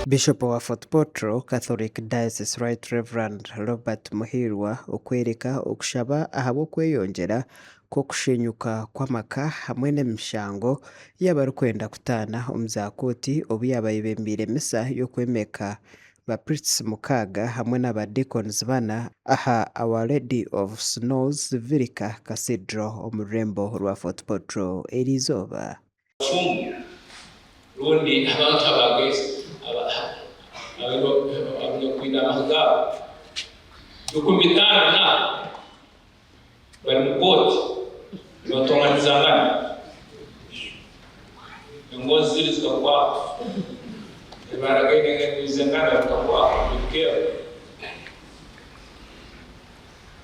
Bishop wa Fort Portal Catholic Diocese Right Reverend Robert Muhirwa okwereka okushaba ahabw'okweyongyera kw'okushenyuka kw'amaka hamwe n'emishango y'abarikwenda kutaana omu zakooti obu yabaire bembiire emisa y'okwemeka bapriests 6 hamwe n'abadiakons 4 aha Our Lady of Snows Virica Cathedral omu rurembo rwa Fort Portal erizooba. Rundi abantu abagezi kuina mahugao dukumitana na bali mukoti notonganizangana ngozi zili zikakuwa ibaragaine ngizengana zikakuwa bikeo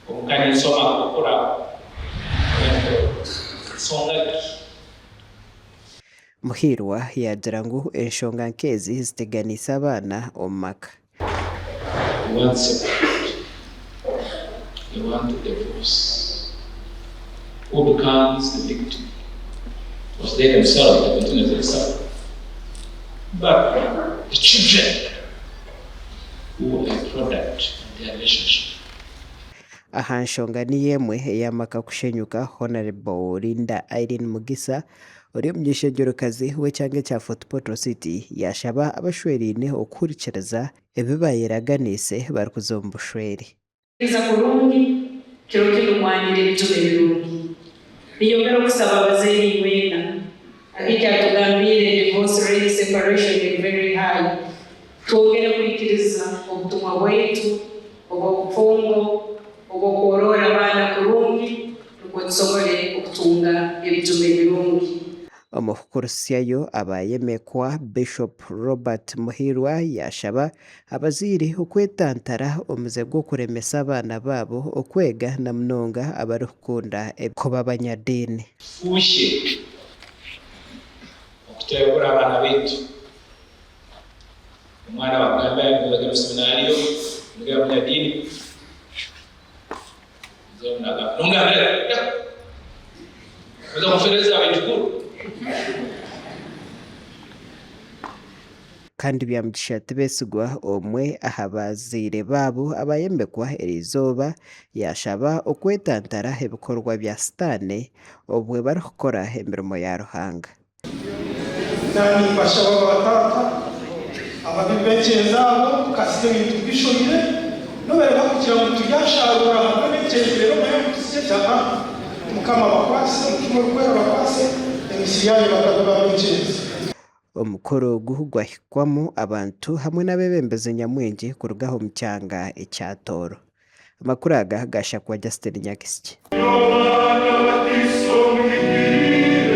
omukani soma kukura songaki. Muhirwa yagira ngu enshonga nk'ezi ziteganisa abaana omu maka. They want separate. They want to divorce. Who becomes the victim? Because they themselves have been doing themselves. But the children who are a product of their relationship. Aha nshonga ni yemwe ey'amaka kushenyuka Honorable Linda Irene Mugisa ori omu gishengerokazi w'ekyanga kya Fort Portal City yashaba abashweriine okuhurikiriza ebi bayeraganiise barikuza omu bushweri. Iza kurungi kiro kirumwanire ebitume birungi niyongera okusaba abazaire imwena akikyatugambire divorce rate separation is very high twongere kwikiriza obutumwa bwaitu obw'obufungo obw'okworora abaana kurungi nukwo tusobole okutunga ebitume birungi. Omu kukurusyayo abayemekwa Bishop Robert Muhirwa yashaba abazaire okwetantara omuze gw'okuremesa abaana baabo okwega na munonga abarikukunda kuba abanyadiini. Fushe okutebura abaana baitu omwana bagamba yakuzaga mu seminariyo nga abanyadiini kandi byamugisha tibesigwa omwe aha bazaire baabo abayembekwa erizooba yashaba okwetantara ebikorwa bya Sitaani obwe barikukora emirimo ya Ruhanga. Nani bashaba batata ababibekyezabo tukasite ebintu bishobire nobereka kugira ngo turyasharura hamwe n'ekyezero nayo tusijya mukama bakwase mukimu rukwera bakwase emisiyani bakagaba bekyeza. Omukoro ogu gwahikwamu abantu hamwe n'abebembezi nyamwingi kurugaho omu kyanga ekya Tooro. Amakuru aga gashakwa Justin Nyakisiki.